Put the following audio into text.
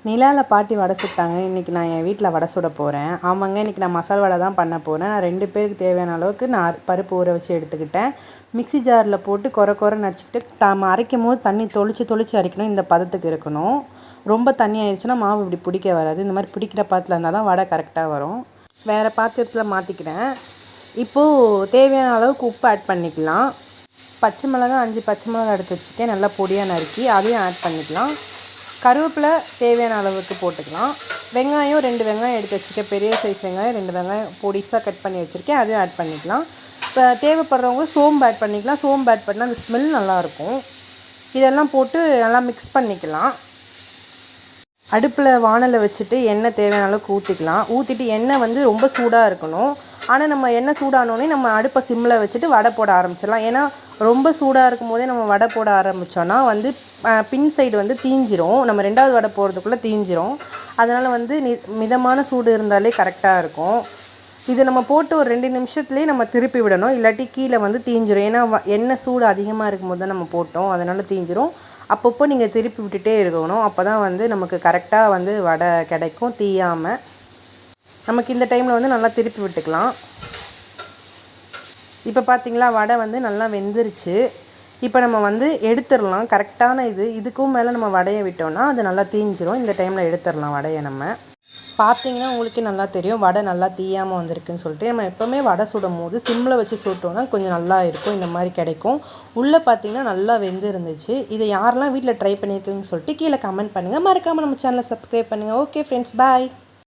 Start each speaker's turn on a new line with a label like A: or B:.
A: நிலால பாட்டி வடை சுட்டாங்க. இன்றைக்கி நான் என் வீட்டில் வடை சுட போகிறேன். ஆமாங்க, இன்றைக்கி நான் மசால் வடை தான் பண்ண போகிறேன். நான் 2 பேருக்கு தேவையான அளவுக்கு நான் பருப்பு ஊற வச்சு எடுத்துக்கிட்டேன். மிக்ஸி ஜாரில் போட்டு கொரன்னு அரைச்சிக்கிட்டு அரைக்கும் போது தண்ணி தொளிச்சு அரைக்கணும். இந்த பதத்துக்கு இருக்கணும். ரொம்ப தண்ணி ஆயிடுச்சுன்னா மாவு இப்படி பிடிக்க வராது. இந்த மாதிரி பிடிக்கிற பாத்திரத்தில் இருந்தால் தான் வடை கரெக்டாக வரும். வேறு பாத்திரத்தில் மாற்றிக்கிறேன். இப்போது தேவையான அளவுக்கு உப்பு ஆட் பண்ணிக்கலாம். பச்சை மிளகாய் 5 பச்சை மிளகாய் எடுத்து வச்சுருக்கேன். நல்லா பொடியாக நறுக்கி அதையும் ஆட் பண்ணிக்கலாம். கருவேப்பிலை தேவையான அளவுக்கு போட்டுக்கலாம். வெங்காயம் 2 வெங்காயம் எடுத்து வச்சுருக்கேன். பெரிய சைஸ் வெங்காயம் 2 வெங்காயம் பொடிசாக கட் பண்ணி வச்சுருக்கேன். அதையும் ஆட் பண்ணிக்கலாம். இப்போ தேவைப்படுறவங்க சோம்பு ஆட் பண்ணிக்கலாம். சோம்பு ஆட் பண்ணால் அந்த ஸ்மெல் நல்லாயிருக்கும். இதெல்லாம் போட்டு நல்லா மிக்ஸ் பண்ணிக்கலாம். அடுப்பில் வானலை வச்சுட்டு எண்ணெய் தேவையான அளவுக்கு ஊற்றிக்கலாம். ஊற்றிட்டு எண்ணெய் ரொம்ப சூடாக இருக்கணும். ஆனால் நம்ம எண்ணெய் சூடானோடனே நம்ம அடுப்பை சிம்மில் வச்சுட்டு வடை போட ஆரம்பிச்சிடலாம். ஏன்னா ரொம்ப சூடாக இருக்கும் போதே நம்ம வடை போட ஆரம்பித்தோன்னா பின் சைடு தீஞ்சிரும். நம்ம 2வது வடை போடுறதுக்குள்ளே தீஞ்சிரும். அதனால் மிதமான சூடு இருந்தாலே கரெக்டாக இருக்கும். இதை நம்ம போட்டு ஒரு 2 நிமிஷத்துலேயே நம்ம திருப்பி விடணும். இல்லாட்டி கீழே தீஞ்சிரும். ஏன்னா எண்ணெய் சூடு அதிகமாக இருக்கும்போது தான் நம்ம போட்டோம். அதனால் தீஞ்சிரும். அப்பப்போ நீங்கள் திருப்பி விட்டுட்டே இருக்கணும். அப்போ தான் நமக்கு கரெக்டாக வடை கிடைக்கும் தீயாமல். நமக்கு இந்த டைமில் நல்லா திருப்பி விட்டுக்கலாம். இப்போ பார்த்திங்களா, வடை நல்லா வெந்துருச்சு. இப்போ நம்ம எடுத்துடலாம். கரெக்டான இதுக்கும் மேலே நம்ம வடையை விட்டோம்னா அது நல்லா தீஞ்சிரும். இந்த டைமில் எடுத்துடலாம் வடையை. நம்ம பார்த்திங்கன்னா உங்களுக்கே நல்லா தெரியும் வடை நல்லா தீயாமல் வந்திருக்குன்னு சொல்லிட்டு. நம்ம எப்போவுமே வடை சுடும் போது சிம்மில் வச்சு சுட்டோம்னா கொஞ்சம் நல்லா இருக்கும். இந்த மாதிரி கிடைக்கும். உள்ளே பார்த்திங்கன்னா நல்லா வெந்து இருந்துச்சு. இதை யாரெல்லாம் வீட்டில் ட்ரை பண்ணியிருக்குன்னு சொல்லிட்டு கீழே கமெண்ட் பண்ணுங்கள். மறக்காமல் நம்ம சேனலை சப்ஸ்கிரைப் பண்ணுங்கள். ஓகே ஃப்ரெண்ட்ஸ், பாய்.